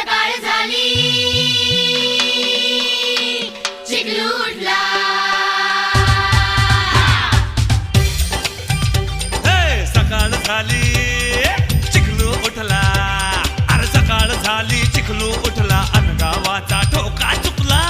सकाळ झाली चिखलू उठला सकाळ झाली चिखलू उठला अरे सकाळ झाली चिखलू उठला अन गावाचा ठोका चुकला